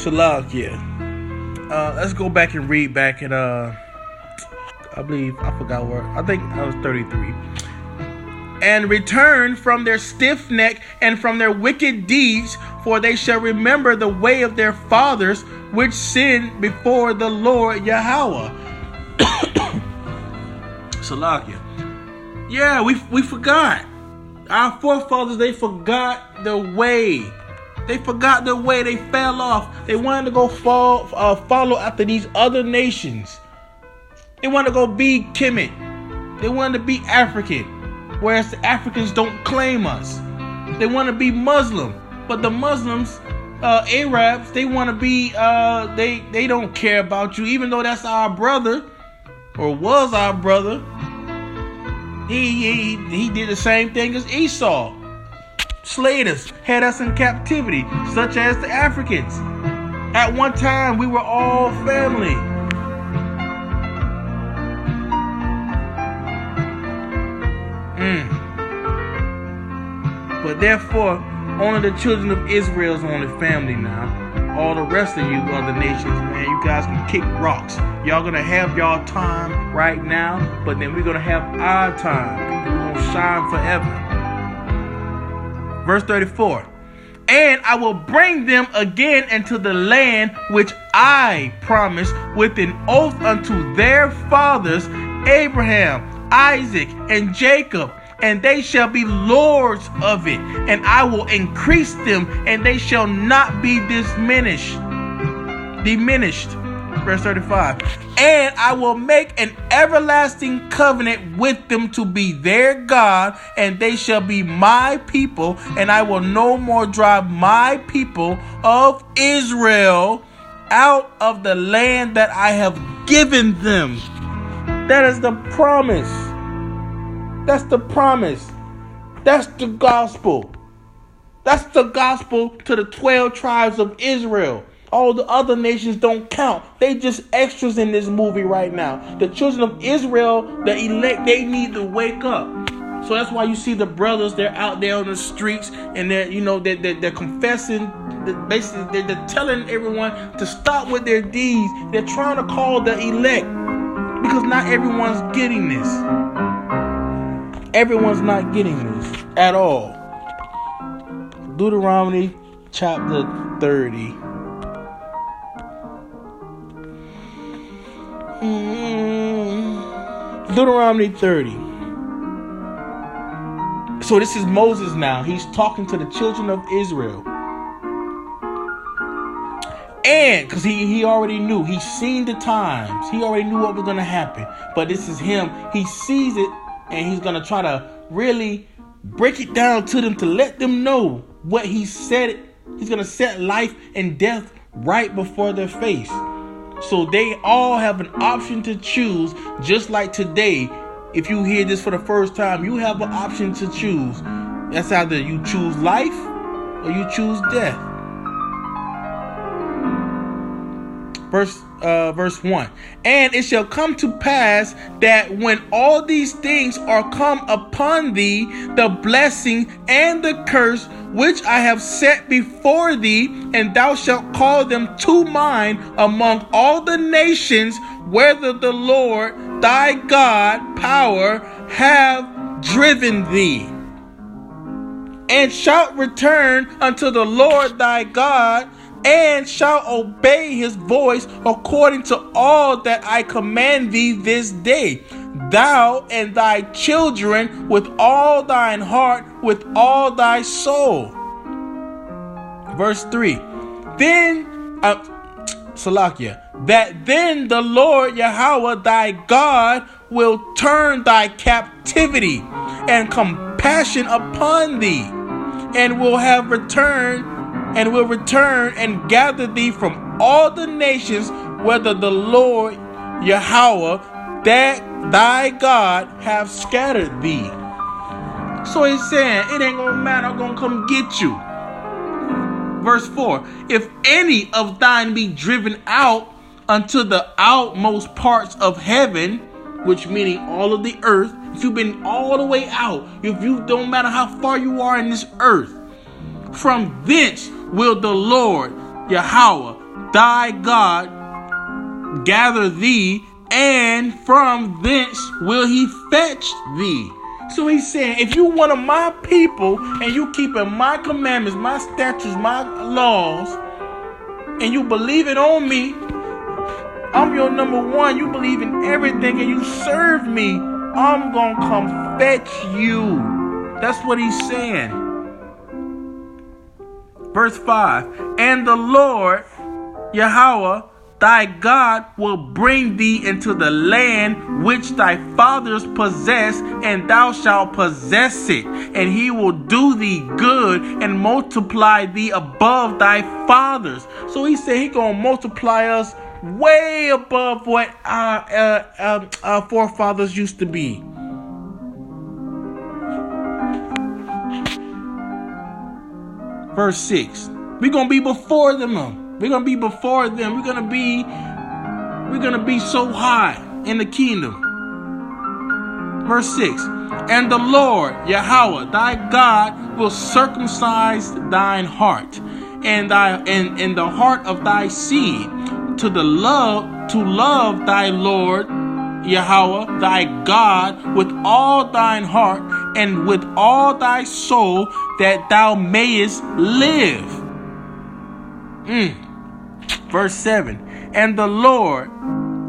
Salakia. Let's go back and read back at I believe I forgot where. I think I was 33. And return from their stiff neck and from their wicked deeds, for they shall remember the way of their fathers, which sinned before the Lord Yahweh. Salakia. Yeah, we forgot. Our forefathers, they forgot the way. They forgot the way. They fell off. They wanted to go follow after these other nations. They wanted to go be Kemet. They wanted to be African, whereas the Africans don't claim us. They want to be Muslim, but the Muslims, Arabs, they want to be. They don't care about you, even though that's our brother, or was our brother. He did the same thing as Esau. Slayed us, had us in captivity, such as the Africans. At one time, we were all family. But therefore, only the children of Israel is only family now. All the rest of you other nations, man, you guys can kick rocks. Y'all gonna have y'all time right now, but then we're gonna have our time. And we're gonna shine forever. Verse 34. And I will bring them again into the land which I promised with an oath unto their fathers, Abraham, Isaac, and Jacob, and they shall be lords of it, and I will increase them, and they shall not be diminished. Verse 35. And I will make an everlasting covenant with them to be their God, and they shall be my people, and I will no more drive my people of Israel out of the land that I have given them. That is the promise. That's the promise. That's the gospel. That's the gospel to the 12 tribes of Israel. All the other nations don't count. They just extras in this movie right now. The children of Israel, the elect, they need to wake up. So that's why you see the brothers, they're out there on the streets, and they're confessing. Basically, they're telling everyone to stop with their deeds. They're trying to call the elect, because not everyone's getting this. Everyone's not getting this at all. Deuteronomy chapter 30. Deuteronomy 30. So this is Moses now. He's talking to the children of Israel. And because he already knew. He's seen the times. He already knew what was going to happen. But this is him. He sees it. And he's going to try to really break it down to them to let them know what he said. He's going to set life and death right before their face. So they all have an option to choose, just like today. If you hear this for the first time, you have an option to choose. That's either you choose life or you choose death. Verse 1. And it shall come to pass that when all these things are come upon thee, the blessing and the curse which I have set before thee, and thou shalt call them to mind among all the nations, whether the Lord thy God power have driven thee, and shalt return unto the Lord thy God, and shalt obey his voice according to all that I command thee this day, thou and thy children with all thine heart, with all thy soul. Verse 3. Then, Salakia, that then the Lord Yahweh thy God will turn thy captivity and compassion upon thee, and will return and gather thee from all the nations, whether the Lord Yahweh that thy God have scattered thee. So he's saying, it ain't gonna matter, I'm gonna come get you. Verse 4. If any of thine be driven out unto the outmost parts of heaven, which meaning all of the earth, if you've been all the way out, if you don't matter how far you are in this earth, from thence will the Lord Yahweh thy God gather thee, and from thence will he fetch thee. So he's saying, if you one of my people and you keeping my commandments, my statutes, my laws, and you believe it on me, I'm your number one. You believe in everything and you serve me, I'm going to come fetch you. That's what he's saying. Verse 5, and the Lord, Yahweh, thy God will bring thee into the land which thy fathers possessed, and thou shalt possess it. And he will do thee good and multiply thee above thy fathers. So he said he going to multiply us way above what our forefathers used to be. Verse 6, we're going to be before them. We're going to be before them. We're going to be so high in the kingdom. Verse 6, and the Lord, Yahweh, thy God, will circumcise thine heart and the heart of thy seed to love thy Lord, Yahweh, thy God, with all thine heart and with all thy soul, that thou mayest live. Verse 7, and the Lord,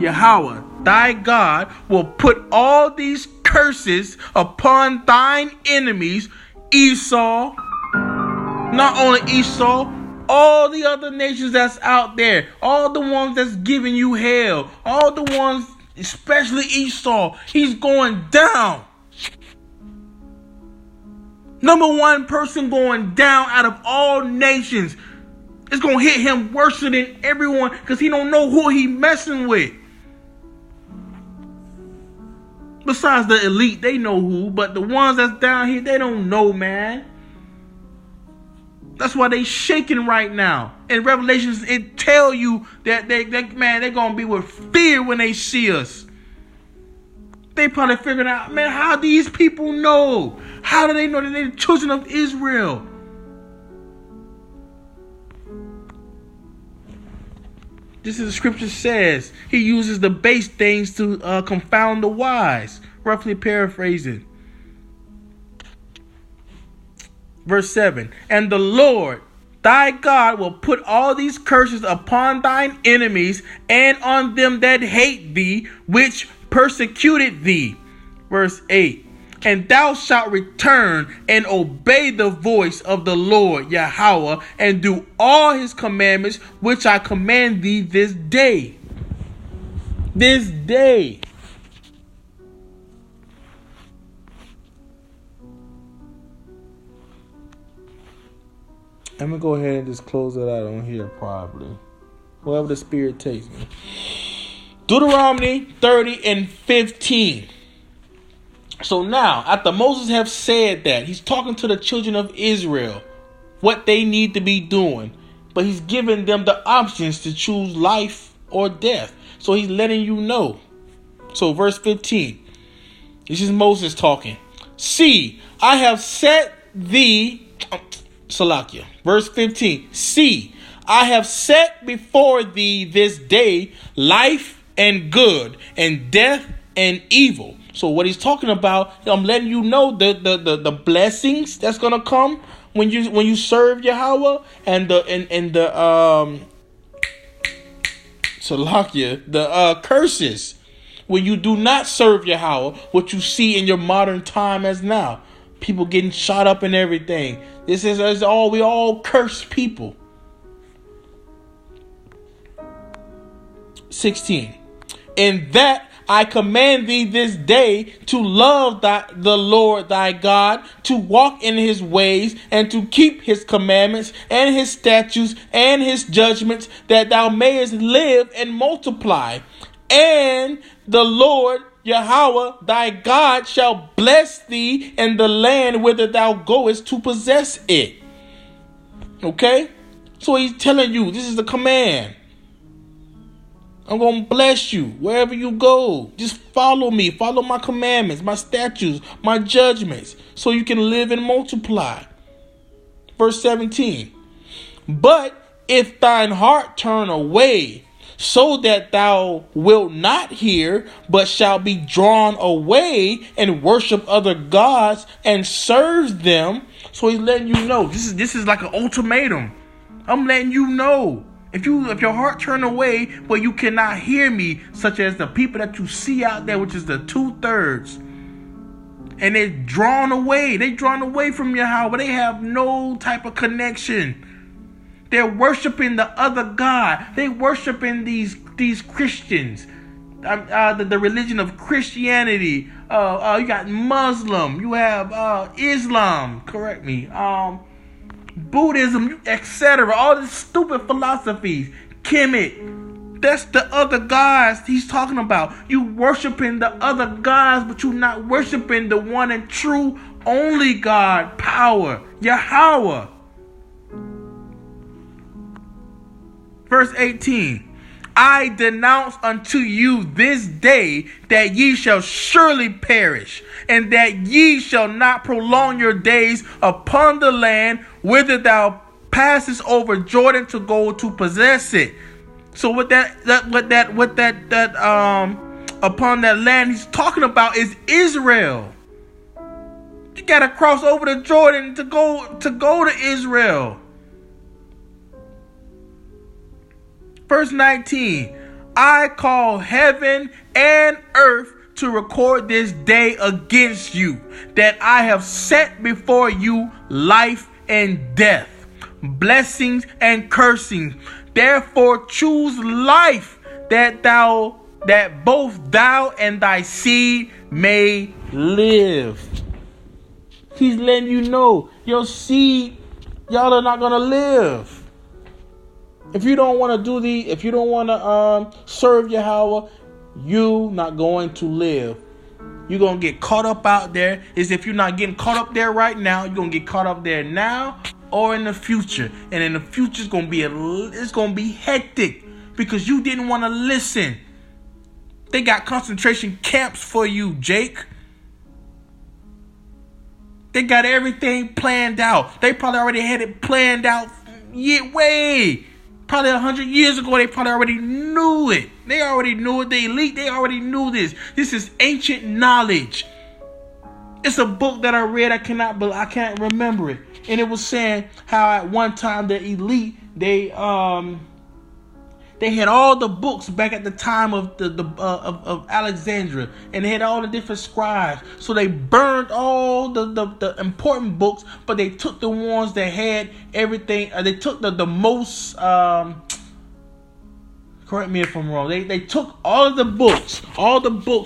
Yahweh, thy God, will put all these curses upon thine enemies, Esau, not only Esau, all the other nations that's out there, all the ones that's giving you hell, all the ones, especially Esau, he's going down. Number one person going down out of all nations. It's going to hit him worse than everyone because he don't know who he messing with. Besides the elite, they know who, but the ones that's down here, they don't know, man. That's why they shaking right now. In Revelations, it tell you that they're going to be with fear when they see us. They probably figuring out, man, how these people know? How do they know that they're the children of Israel? This is the scripture says. He uses the base things to confound the wise. Roughly paraphrasing. Verse 7. And the Lord, thy God, will put all these curses upon thine enemies and on them that hate thee, which persecuted thee. Verse 8. And thou shalt return and obey the voice of the Lord Yahweh, and do all his commandments which I command thee this day. This day. I'm going to go ahead and just close it out on here probably. Wherever the Spirit takes me. Deuteronomy 30 and 15. So now, after Moses have said that, he's talking to the children of Israel, what they need to be doing. But he's giving them the options to choose life or death. So he's letting you know. So verse 15. This is Moses talking. See, I have set thee... Salakia. Verse 15. See, I have set before thee this day life and good, and death and evil. So what he's talking about, I'm letting you know the blessings that's gonna come when you serve Yahweh, and the Salakia, the curses when you do not serve Yahweh, what you see in your modern time as now. People getting shot up and everything. This is we all curse people. 16. In that I command thee this day to love the Lord thy God, to walk in his ways, and to keep his commandments and his statutes and his judgments, that thou mayest live and multiply. And the Lord Yahweh thy God shall bless thee in the land whither thou goest to possess it. Okay? So he's telling you, this is the command. I'm going to bless you wherever you go. Just follow me. Follow my commandments, my statutes, my judgments, so you can live and multiply. Verse 17. But if thine heart turn away, so that thou wilt not hear, but shall be drawn away and worship other gods and serve them. So he's letting you know, this is like an ultimatum. I'm letting you know, if your heart turn away, but you cannot hear me, such as the people that you see out there, which is the 2/3, and they're drawn away from Yahweh. They have no type of connection. They're worshiping the other God. They worshiping these Christians, the religion of Christianity. You got Muslim. You have Islam. Correct me. Buddhism, etc. All these stupid philosophies. Kemet. That's the other gods he's talking about. You worshiping the other gods, but you're not worshiping the one and true only God, power, Yahweh. Verse 18, I denounce unto you this day that ye shall surely perish, and that ye shall not prolong your days upon the land whither thou passest over Jordan to go to possess it. So what that upon that land he's talking about is Israel. You gotta cross over to Jordan to go to Israel. Verse 19, I call heaven and earth to record this day against you, that I have set before you life and death, blessings and cursings. Therefore choose life, that both thou and thy seed may live. He's letting you know, your seed, y'all are not gonna live. If you don't want to serve Yahweh, you not going to live. You're going to get caught up out there. As if you're not getting caught up there right now, you're going to get caught up there now or in the future. And in the future, it's going to be hectic because you didn't want to listen. They got concentration camps for you, Jake. They got everything planned out. They probably already had it planned out probably 100 years ago. They probably already knew it. They already knew it. The elite, they already knew this. This is ancient knowledge. It's a book that I read. I can't remember it. And it was saying how at one time the elite, they had all the books back at the time of of Alexandria, and they had all the different scribes. So they burned all the important books, but they took the ones that had everything. They took the most. Correct me if I'm wrong. They took all of the books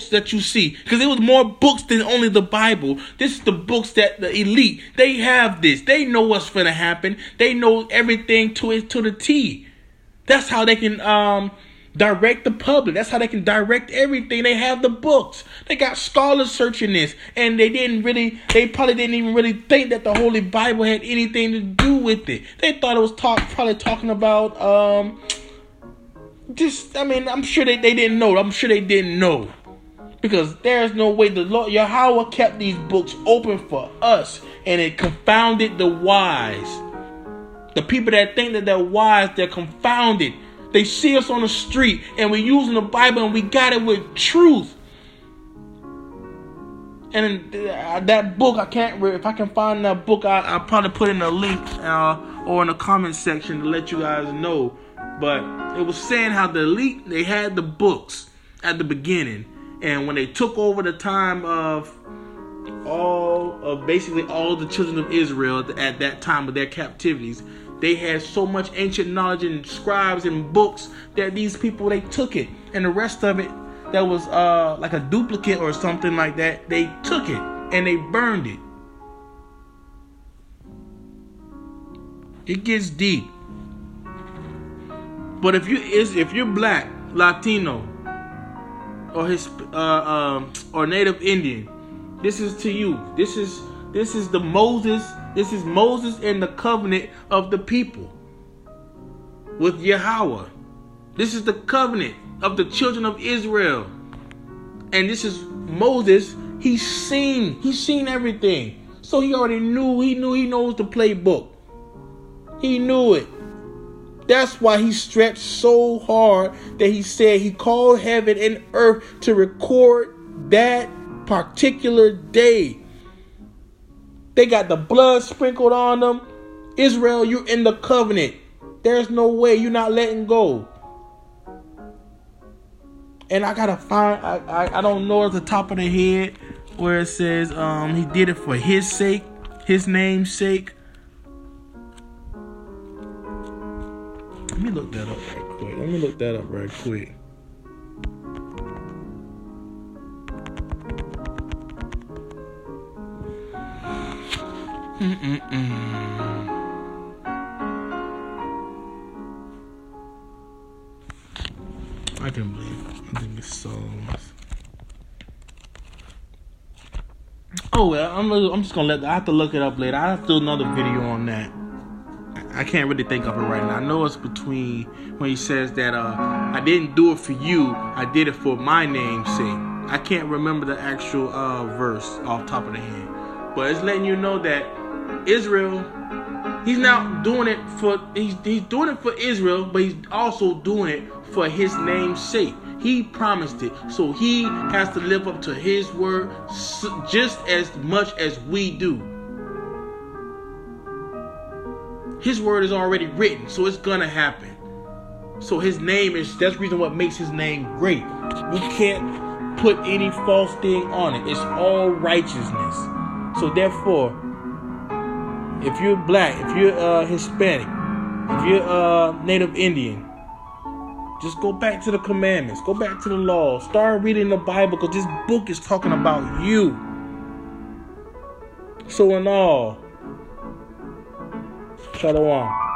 that you see, because there was more books than only the Bible. This is the books that the elite, they have this. They know what's going to happen. They know everything to the T. That's how they can direct the public. That's how they can direct everything. They have the books. They got scholars searching this, and they probably didn't even really think that the Holy Bible had anything to do with it. They thought it was probably talking about I'm sure they didn't know. I'm sure they didn't know, because there's no way the Lord Yahweh kept these books open for us, and it confounded the wise. The people that think that they're wise, they're confounded. They see us on the street and we're using the Bible and we got it with truth. And that book, if I can find that book, I'll probably put in a link or in the comment section to let you guys know. But it was saying how the elite, they had the books at the beginning. And when they took over the time of basically all the children of Israel at that time of their captivities, they had so much ancient knowledge and scribes and books that these people, they took it. And the rest of it that was like a duplicate or something like that, they took it and they burned it. It gets deep. But if you're black, Latino, or Native Indian, this is to you. This is the Moses. This is Moses and the covenant of the people with Yahweh. This is the covenant of the children of Israel. And this is Moses. He's seen everything. So he already knew. He knows the playbook. He knew it. That's why he stretched so hard that he said he called heaven and earth to record that particular day. They got the blood sprinkled on them. Israel, you're in the covenant. There's no way you're not letting go. And I gotta find, I don't know at the top of the head where it says he did it for his sake, his name's sake. Let me look that up right quick. I can believe it. I think it's Psalms. Oh well, I'm just gonna I have to look it up later. I have to do another video on that. I can't really think of it right now. I know it's between when he says that I didn't do it for you, I did it for my name's sake. I can't remember the actual verse off the top of the head, but it's letting you know that Israel, he's not doing it for he's doing it for Israel, but he's also doing it for his name's sake. He promised it, so he has to live up to his word just as much as we do. His word is already written, so it's gonna happen. So his name that's the reason what makes his name great. You can't put any false thing on it. It's all righteousness. So therefore, if you're black, if you're Hispanic, if you're Native Indian, just go back to the commandments. Go back to the law. Start reading the Bible, because this book is talking about you. So in all, Shalom.